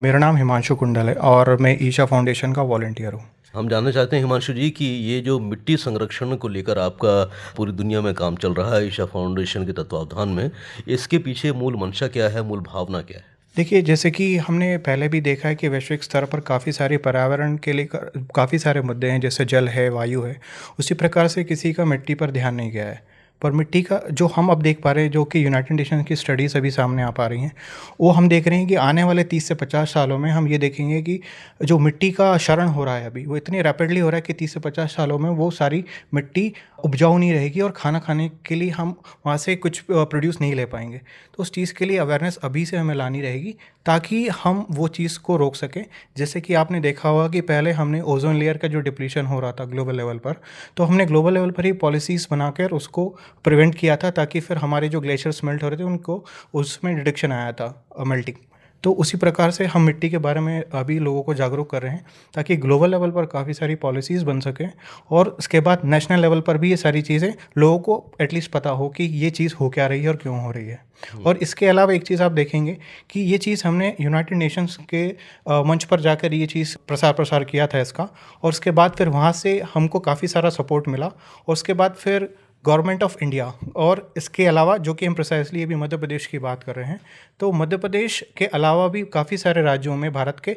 मेरा नाम हिमांशु कुंडल है और मैं ईशा फाउंडेशन का वॉलंटियर हूँ। हम जानना चाहते हैं हिमांशु जी कि ये जो मिट्टी संरक्षण को लेकर आपका पूरी दुनिया में काम चल रहा है ईशा फाउंडेशन के तत्वावधान में, इसके पीछे मूल मंशा क्या है, मूल भावना क्या है? देखिए, जैसे कि हमने पहले भी देखा है कि वैश्विक स्तर पर काफ़ी सारे पर्यावरण के लिए काफ़ी सारे मुद्दे हैं, जैसे जल है, वायु है। उसी प्रकार से किसी का मिट्टी पर ध्यान नहीं गया है। पर मिट्टी का जो हम अब देख पा रहे हैं, जो कि यूनाइटेड नेशंस की स्टडीज़ अभी सामने आ पा रही हैं, वो हम देख रहे हैं कि आने वाले 30 से 50 सालों में हम ये देखेंगे कि जो मिट्टी का क्षरण हो रहा है अभी, वो इतनी रैपिडली हो रहा है कि 30 से 50 सालों में वो सारी मिट्टी उपजाऊ नहीं रहेगी और खाना खाने के लिए हम वहाँ से कुछ प्रोड्यूस नहीं ले पाएँगे। तो उस चीज़ के लिए अवेयरनेस अभी से हमें लानी रहेगी, ताकि हम वो चीज़ को रोक सकें। जैसे कि आपने देखा होगा कि पहले हमने ओज़ोन लेयर का जो डिप्लीशन हो रहा था ग्लोबल लेवल पर, तो हमने ग्लोबल लेवल पर ही पॉलिसीज़ बनाकर उसको प्रिवेंट किया था, ताकि फिर हमारे जो ग्लेशियर्स मेल्ट हो रहे थे उनको उसमें डिडक्शन आया था, मेल्टिंग। तो उसी प्रकार से हम मिट्टी के बारे में अभी लोगों को जागरूक कर रहे हैं, ताकि ग्लोबल लेवल पर काफ़ी सारी पॉलिसीज़ बन सकें और उसके बाद नेशनल लेवल पर भी ये सारी चीज़ें लोगों को एटलीस्ट पता हो कि ये चीज़ हो क्या रही है और क्यों हो रही है। हुँ। और इसके अलावा एक चीज़ आप देखेंगे कि ये चीज़ हमने यूनाइटेड नेशंस के मंच पर जाकर ये चीज़ प्रसार किया था इसका, और उसके बाद फिर वहाँ से हमको काफ़ी सारा सपोर्ट मिला, और उसके बाद फिर गवर्नमेंट ऑफ इंडिया, और इसके अलावा जो कि हम प्रिसाइसली अभी मध्य प्रदेश की बात कर रहे हैं, तो मध्य प्रदेश के अलावा भी काफ़ी सारे राज्यों में भारत के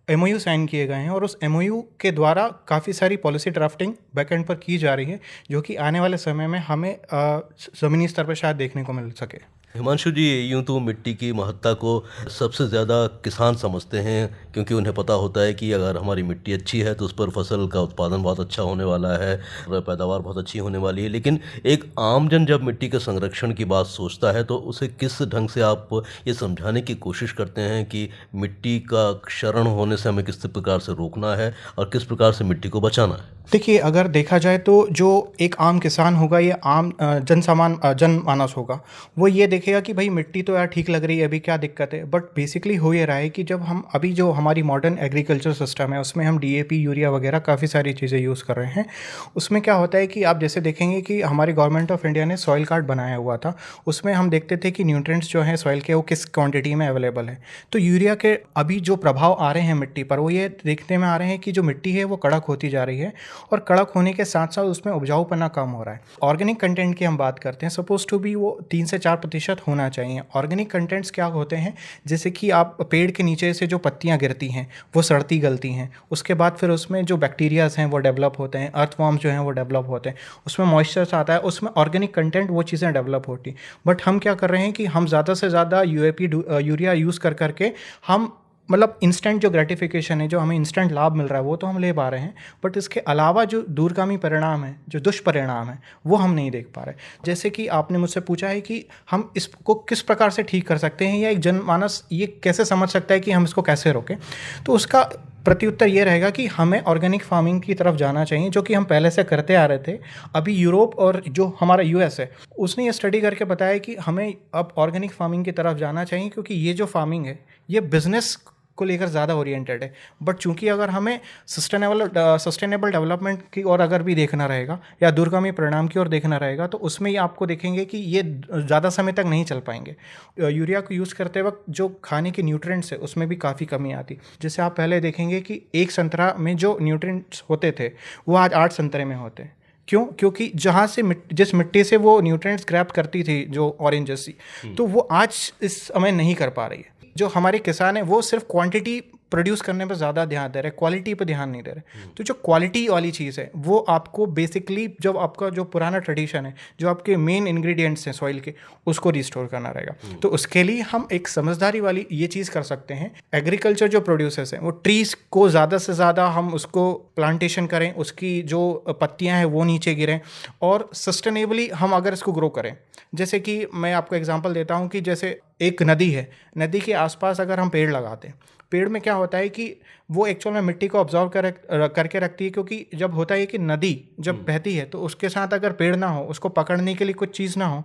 एमओयू साइन किए गए हैं, और उस एमओयू के द्वारा काफ़ी सारी पॉलिसी ड्राफ्टिंग बैकएंड पर की जा रही है, जो कि आने वाले समय में हमें ज़मीनी स्तर पर शायद देखने को मिल सके। हिमांशु जी, यूँ तो मिट्टी की महत्ता को सबसे ज़्यादा किसान समझते हैं, क्योंकि उन्हें पता होता है कि अगर हमारी मिट्टी अच्छी है तो उस पर फसल का उत्पादन बहुत अच्छा होने वाला है और पैदावार बहुत अच्छी होने वाली है। लेकिन एक आमजन जब मिट्टी के संरक्षण की बात सोचता है तो उसे किस ढंग से आप ये समझाने की कोशिश करते हैं कि मिट्टी का क्षरण होने से हमें किस प्रकार से रोकना है और किस प्रकार से मिट्टी को बचाना है? देखिए, अगर देखा जाए तो जो एक आम किसान होगा या आम जनमानस होगा, वो ये देखेगा कि भाई मिट्टी तो यार ठीक लग रही है, अभी क्या दिक्कत है। बट बेसिकली हो ये रहा है कि जब हम अभी जो हमारी मॉडर्न एग्रीकल्चर सिस्टम है, उसमें हम डीएपी, यूरिया वगैरह काफ़ी सारी चीज़ें यूज़ कर रहे हैं। उसमें क्या होता है कि आप जैसे देखेंगे कि हमारी गवर्नमेंट ऑफ इंडिया ने सॉइल कार्ड बनाया हुआ था। उसमें हम देखते थे कि न्यूट्रिएंट्स जो हैं सॉइल के, वो किस क्वांटिटी में अवेलेबल है। तो यूरिया के अभी जो प्रभाव आ रहे हैं मिट्टी पर, वो ये देखने में आ रहे हैं कि जो मिट्टी है वो कड़क होती जा रही है, और कड़क होने के साथ साथ उसमें उपजाऊपना कम हो रहा है। ऑर्गेनिक कंटेंट की हम बात करते हैं, सपोज टू बी वो 3 से 4% होना चाहिए। ऑर्गेनिक कंटेंट्स क्या होते हैं, जैसे कि आप पेड़ के नीचे से जो पत्तियां गिरती हैं वो सड़ती गलती हैं, उसके बाद फिर उसमें जो बैक्टीरियाज हैं वो डेवलप होते हैं, अर्थवॉर्म्स जो हैं वो डेवलप होते हैं, उसमें मॉइस्चर्स आता है, उसमें ऑर्गेनिक कंटेंट, वो चीज़ें डेवलप होती। बट हम क्या कर रहे हैं कि हम ज़्यादा से ज़्यादा यूएपी यूरिया यूज़ कर करके हम मतलब इंस्टेंट जो ग्रेटिफिकेशन है, जो हमें इंस्टेंट लाभ मिल रहा है, वो तो हम ले पा रहे हैं, बट इसके अलावा जो दूरगामी परिणाम है, जो दुष्परिणाम है, वो हम नहीं देख पा रहे। जैसे कि आपने मुझसे पूछा है कि हम इसको किस प्रकार से ठीक कर सकते हैं, या एक जनमानस ये कैसे समझ सकता है कि हम इसको कैसे रोकें, तो उसका प्रत्युत्तर ये रहेगा कि हमें ऑर्गेनिक फार्मिंग की तरफ जाना चाहिए, जो कि हम पहले से करते आ रहे थे। अभी यूरोप और जो हमारा यूएस है, उसने ये स्टडी करके बताया कि हमें अब ऑर्गेनिक फार्मिंग की तरफ जाना चाहिए, क्योंकि ये जो फार्मिंग है ये बिजनेस को लेकर ज़्यादा ओरिएंटेड है। बट चूंकि अगर हमें सस्टेनेबल डेवलपमेंट की ओर अगर भी देखना रहेगा, या दूरगामी परिणाम की ओर देखना रहेगा, तो उसमें ही आपको देखेंगे कि ये ज़्यादा समय तक नहीं चल पाएंगे। यूरिया को यूज़ करते वक्त जो खाने के न्यूट्रिएंट्स है उसमें भी काफ़ी कमी आती। जैसे आप पहले देखेंगे कि एक संतरा में जो न्यूट्रिएंट्स होते थे, वो आज 8 संतरे में होते हैं। क्यों? क्योंकि जहाँ से जिस मिट्टी से वो न्यूट्रिएंट्स ग्रैब करती थी, जो ऑरेंज जैसी, तो वो आज इस समय नहीं कर पा रही है। जो हमारे किसान हैं वो सिर्फ क्वांटिटी प्रोड्यूस करने पर ज़्यादा ध्यान दे रहे हैं, क्वालिटी पर ध्यान नहीं दे रहे। तो जो क्वालिटी वाली चीज़ है, वो आपको बेसिकली जब आपका जो पुराना ट्रेडिशन है, जो आपके मेन इंग्रेडिएंट्स हैं सॉइल के, उसको रिस्टोर करना रहेगा। तो उसके लिए हम एक समझदारी वाली ये चीज़ कर सकते हैं। एग्रीकल्चर जो प्रोड्यूसर्स हैं, वो ट्रीज़ को ज़्यादा से ज़्यादा हम उसको प्लांटेशन करें, उसकी जो पत्तियाँ हैं वो नीचे गिरें, और सस्टेनेबली हम अगर इसको ग्रो करें। जैसे कि मैं आपको एग्जांपल देता हूँ कि जैसे एक नदी है, नदी के आसपास अगर हम पेड़ लगाते हैं, पेड़ में क्या होता है कि वो एक्चुअल में मिट्टी को ऑब्जर्व करके रखती है, क्योंकि जब होता है कि नदी जब बहती है तो उसके साथ अगर पेड़ ना हो, उसको पकड़ने के लिए कुछ चीज़ ना हो,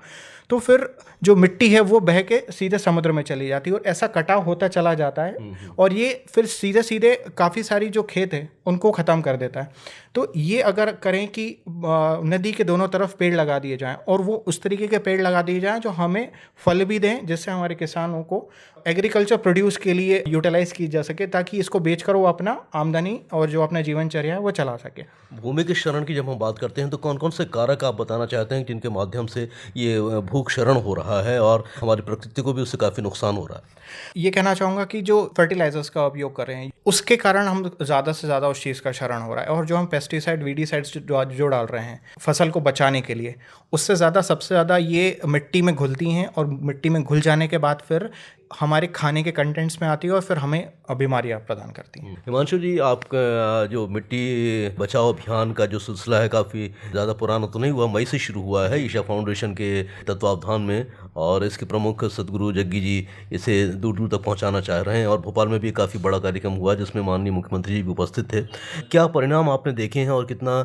तो फिर जो मिट्टी है वो बह के सीधे समुद्र में चली जाती है, और ऐसा कटाव होता चला जाता है, और ये फिर सीधे सीधे काफ़ी सारी जो खेत है उनको ख़त्म कर देता है। तो ये अगर करें कि नदी के दोनों तरफ पेड़ लगा दिए जाएँ, और वो उस तरीके के पेड़ लगा दिए जाएँ जो हमें फल भी दें, जिससे हमारी हमारे किसानों को एग्रीकल्चर प्रोड्यूस के लिए यूटिलाइज की जा सके, ताकि इसको बेचकर वो अपना आमदनी और जो अपना जीवनचर्या है वो चला सके। भूमि के क्षरण की जब हम बात करते हैं तो कौन कौन से कारक आप बताना चाहते हैं जिनके माध्यम से ये भू क्षरण हो रहा है और हमारी प्रकृति को भी उससे काफ़ी नुकसान हो रहा है? ये कहना चाहूँगा कि जो फर्टिलाइजर्स का उपयोग कर रहे हैं उसके कारण हम ज़्यादा से ज़्यादा उस चीज़ का क्षरण हो रहा है, और जो हम पेस्टिसाइड वीडीसाइड्स जो डाल रहे हैं फसल को बचाने के लिए, उससे ज़्यादा सबसे ज़्यादा ये मिट्टी में घुलती हैं, और मिट्टी में घुल जाने के बाद फिर हमारे खाने के कंटेंट्स में आती है और फिर हमें बीमारियां प्रदान करती हैं। हिमांशु जी, आपका जो मिट्टी बचाओ अभियान का जो सिलसिला है काफ़ी ज़्यादा पुराना तो नहीं हुआ, मई से शुरू हुआ है ईशा फाउंडेशन के तत्वावधान में, और इसके प्रमुख सदगुरु जग्गी जी इसे दूर दूर तक पहुंचाना चाह रहे हैं, और भोपाल में भी काफ़ी बड़ा कार्यक्रम हुआ जिसमें माननीय मुख्यमंत्री जी भी उपस्थित थे। क्या परिणाम आपने देखे हैं और कितना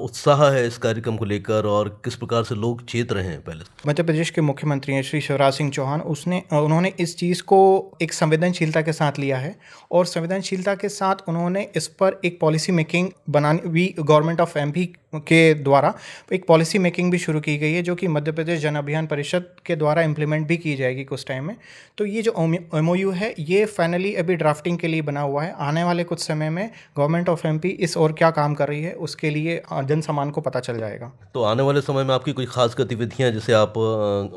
उत्साह है इस कार्यक्रम को लेकर, और किस प्रकार से लोग चेत रहे हैं? पहले मध्य प्रदेश के मुख्यमंत्री हैं श्री शिवराज सिंह चौहान, उन्होंने इस चीज़ को एक संवेदनशीलता के साथ लिया है, और संवेदनशीलता के साथ उन्होंने इस पर एक पॉलिसी मेकिंग बनानी भी गवर्नमेंट ऑफ एमपी के द्वारा एक पॉलिसी मेकिंग भी शुरू की गई है, जो कि मध्य प्रदेश जन अभियान परिषद के द्वारा इम्प्लीमेंट भी की जाएगी कुछ टाइम में। तो ये जो MOU है ये फाइनली अभी ड्राफ्टिंग के लिए बना हुआ है। आने वाले कुछ समय में गवर्नमेंट ऑफ एमपी इस और क्या काम कर रही है उसके लिए जन सामान को पता चल जाएगा। तो आने वाले समय में आपकी कोई खास गतिविधियां जिसे आप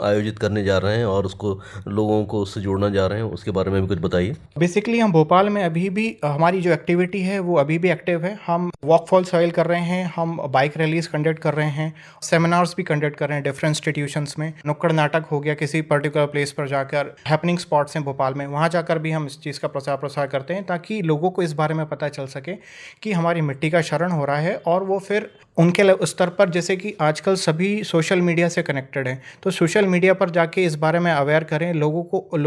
आयोजित करने जा रहे हैं और उसको लोगों को उससे जोड़ना जा रहे हैं, उसके बारे में भी कुछ बताइए। बेसिकली हम भोपाल में अभी भी हमारी जो एक्टिविटी है वो अभी भी एक्टिव है। हम वॉक फॉर सॉइल कर रहे हैं, हम बाइक रैलीज कंडक्ट कर रहे हैं, सेमिनार्स भी कंडक्ट कर रहे हैं डिफरेंट इंस्टीट्यूशंस में। नुक्कड़ नाटक हो गया किसी पर्टिकुलर प्लेस पर जाकर, हैपनिंग स्पॉट्स हैं भोपाल में, वहाँ जाकर भी हम इस चीज़ का प्रचार प्रसार करते हैं, ताकि लोगों को इस बारे में पता चल सके कि हमारी मिट्टी का क्षरण हो रहा है, और वो फिर उनके स्तर पर, जैसे कि आजकल सभी सोशल मीडिया से कनेक्टेड हैं, तो सोशल मीडिया पर जाके इस बारे में अवेयर करें लोगों को,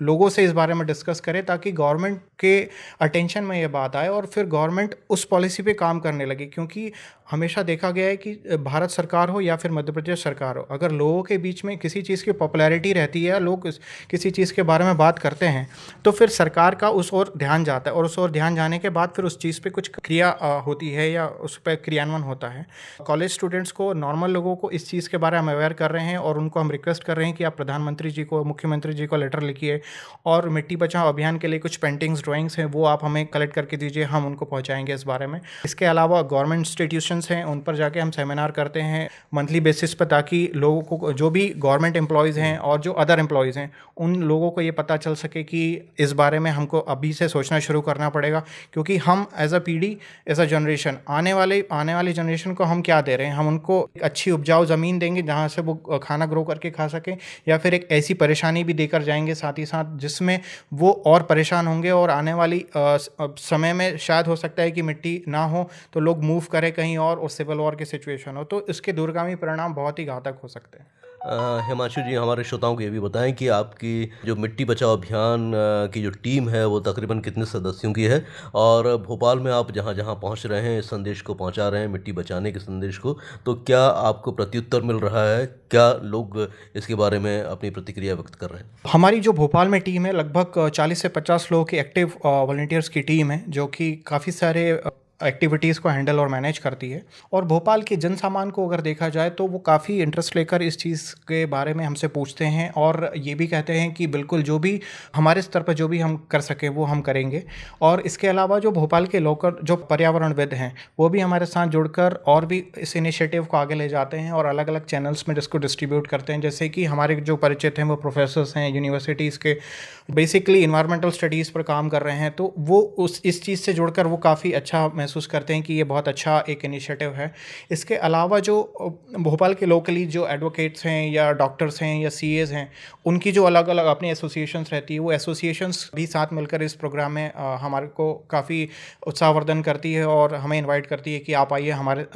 लोगों से इस बारे में डिस्कस करें, ताकि गवर्नमेंट के अटेंशन में ये बात आए और फिर गवर्नमेंट उस पॉलिसी पे काम करने लगे। क्योंकि हमेशा देखा गया है कि भारत सरकार हो या फिर मध्य प्रदेश सरकार हो, अगर लोगों के बीच में किसी चीज़ की पॉपुलैरिटी रहती है, लोग किसी चीज़ के बारे में बात करते हैं, तो फिर सरकार का उस ओर ध्यान जाता है, और उस ओर ध्यान जाने के बाद फिर उस चीज़ पे कुछ क्रिया होती है या उस पर क्रियान्वयन होता है। कॉलेज स्टूडेंट्स को, नॉर्मल लोगों को इस चीज़ के बारे में अवेयर कर रहे हैं, और उनको हम रिक्वेस्ट कर रहे हैं कि आप प्रधानमंत्री जी को, मुख्यमंत्री जी को लेटर लिखिए, और मिट्टी बचाओ अभियान के लिए कुछ पेंटिंग्स, ड्राइंग्स हैं, वो आप हमें कलेक्ट करके दीजिए, हम उनको पहुँचाएंगे इस बारे में। इसके अलावा गवर्नमेंट इंस्टीट्यूशंस हैं, उन पर जाके हम सेमिनार करते हैं मंथली बेसिस पर, ताकि लोगों को, जो भी गवर्नमेंट एम्प्लॉयज़ हैं और जो अदर एम्प्लॉयज़ हैं, उन लोगों को ये पता चल सके कि इस बारे में हमको अभी से सोचना शुरू करना पड़ेगा। क्योंकि हम एज अ पीढ़ी, एज अ जनरेशन, आने वाली जनरेशन को हम क्या दे रहे हैं? हम उनको एक अच्छी उपजाऊ ज़मीन देंगे जहाँ से वो खाना ग्रो करके खा सकें, या फिर एक ऐसी परेशानी भी देकर जाएंगे साथ ही साथ जिसमें वो और परेशान होंगे, और आने वाली समय में शायद हो सकता है कि मिट्टी ना हो तो लोग मूव करें कहीं और सिविल वॉर की सिचुएशन हो, तो इसके दूरगामी परिणाम बहुत ही घातक हो सकते हैं। हिमांशु जी, हमारे श्रोताओं को ये भी बताएं कि आपकी जो मिट्टी बचाओ अभियान की जो टीम है वो तकरीबन कितने सदस्यों की है, और भोपाल में आप जहाँ जहाँ पहुँच रहे हैं, इस संदेश को पहुँचा रहे हैं, मिट्टी बचाने के संदेश को, तो क्या आपको प्रत्युत्तर मिल रहा है? क्या लोग इसके बारे में अपनी प्रतिक्रिया व्यक्त कर रहे हैं? हमारी जो भोपाल में टीम है, लगभग 40 से 50 लोगों की एक्टिव वॉलंटियर्स की टीम है, जो कि काफ़ी सारे एक्टिविटीज़ को हैंडल और मैनेज करती है। और भोपाल के जन सामान को अगर देखा जाए तो वो काफ़ी इंटरेस्ट लेकर इस चीज़ के बारे में हमसे पूछते हैं, और ये भी कहते हैं कि बिल्कुल जो भी हमारे स्तर पर जो भी हम कर सकें वो हम करेंगे। और इसके अलावा जो भोपाल के लोकल जो पर्यावरणविद हैं वो भी हमारे साथ जुड़कर और भी इस इनिशिएटिव को आगे ले जाते हैं, और अलग अलग चैनल्स में जिसको डिस्ट्रीब्यूट करते हैं। जैसे कि हमारे जो परिचित हैं वो प्रोफेसर्स हैं यूनिवर्सिटीज़ के, बेसिकली इन्वायरमेंटल स्टडीज़ पर काम कर रहे हैं, तो वो इस चीज़ से जुड़कर वो काफ़ी अच्छा महसूस करते हैं कि ये बहुत अच्छा एक इनिशिएटिव है। इसके अलावा जो भोपाल के लोकली जो एडवोकेट्स हैं या डॉक्टर्स हैं या CAs हैं, उनकी जो अलग अलग अपनी एसोसिएशंस रहती है, वो एसोसिएशंस भी साथ मिलकर इस प्रोग्राम में हमारे को काफ़ी उत्साहवर्धन करती है, और हमें इन्वाइट करती है कि आप आइए हमारे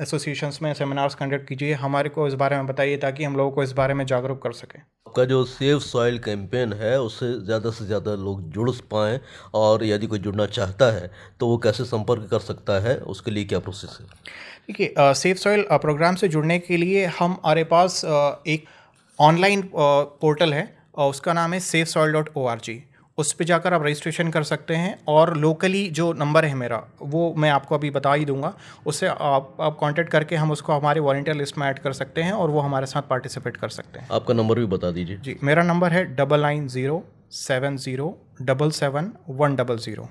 एसोसिएशंस में सेमिनार्स कंडक्ट कीजिए, हमारे को इस बारे में बताइए, ताकि हम लोगों को इस बारे में जागरूक कर सकें। आपका जो सेव सॉइल कैंपेन है उससे ज़्यादा लोग जुड़ पाएँ, और यदि कोई जुड़ना चाहता है तो वो कैसे संपर्क कर सकता है, उसके लिए क्या प्रोसेस है? देखिए, सेफ सॉइल प्रोग्राम से जुड़ने के लिए हमारे पास एक ऑनलाइन पोर्टल है, उसका नाम है safesoil.org। उस पे जाकर आप रजिस्ट्रेशन कर सकते हैं, और लोकली जो नंबर है मेरा वो मैं आपको अभी बता ही दूंगा, उससे आप कांटेक्ट करके हम उसको हमारे वॉलंटियर लिस्ट में ऐड कर सकते हैं और वो हमारे साथ पार्टिसिपेट कर सकते हैं। आपका नंबर भी बता दीजिए। जी, मेरा नंबर है 9907071100।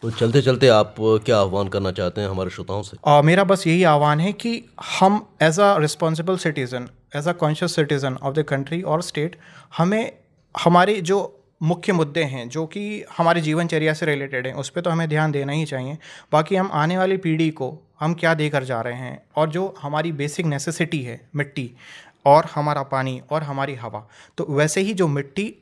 तो चलते चलते आप क्या आह्वान करना चाहते हैं हमारे श्रोताओं से? मेरा बस यही आह्वान है कि हम as a responsible citizen, as a conscious citizen of the country और स्टेट, हमें हमारे जो मुख्य मुद्दे हैं जो कि हमारी जीवनचर्या से रिलेटेड हैं उस पे तो हमें ध्यान देना ही चाहिए। बाकी हम आने वाली पीढ़ी को हम क्या देकर जा रहे हैं, और जो हमारी बेसिक नेसेसिटी है मिट्टी और हमारा पानी और हमारी हवा, तो वैसे ही जो मिट्टी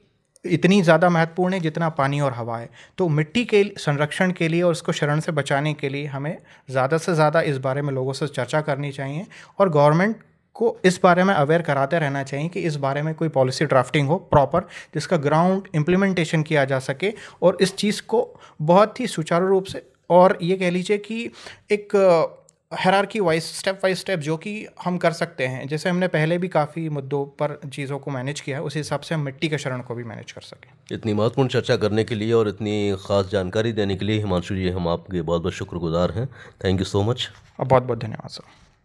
इतनी ज़्यादा महत्वपूर्ण है जितना पानी और हवा है। तो मिट्टी के संरक्षण के लिए और उसको शरण से बचाने के लिए हमें ज़्यादा से ज़्यादा इस बारे में लोगों से चर्चा करनी चाहिए, और गवर्नमेंट को इस बारे में अवेयर कराते रहना चाहिए कि इस बारे में कोई पॉलिसी ड्राफ्टिंग हो प्रॉपर, जिसका ग्राउंड इम्प्लीमेंटेशन किया जा सके, और इस चीज़ को बहुत ही सुचारू रूप से, और ये कह लीजिए कि एक hierarchy wise, step by step जो कि हम कर सकते हैं, जैसे हमने पहले भी काफ़ी मुद्दों पर चीज़ों को मैनेज किया है, उसी हिसाब से हम मिट्टी के शरण को भी मैनेज कर सकें। इतनी महत्वपूर्ण चर्चा करने के लिए और इतनी ख़ास जानकारी देने के लिए हिमांशु जी, हम आपके बहुत बहुत शुक्रगुजार हैं। Thank you so much. बहुत बहुत धन्यवाद सर।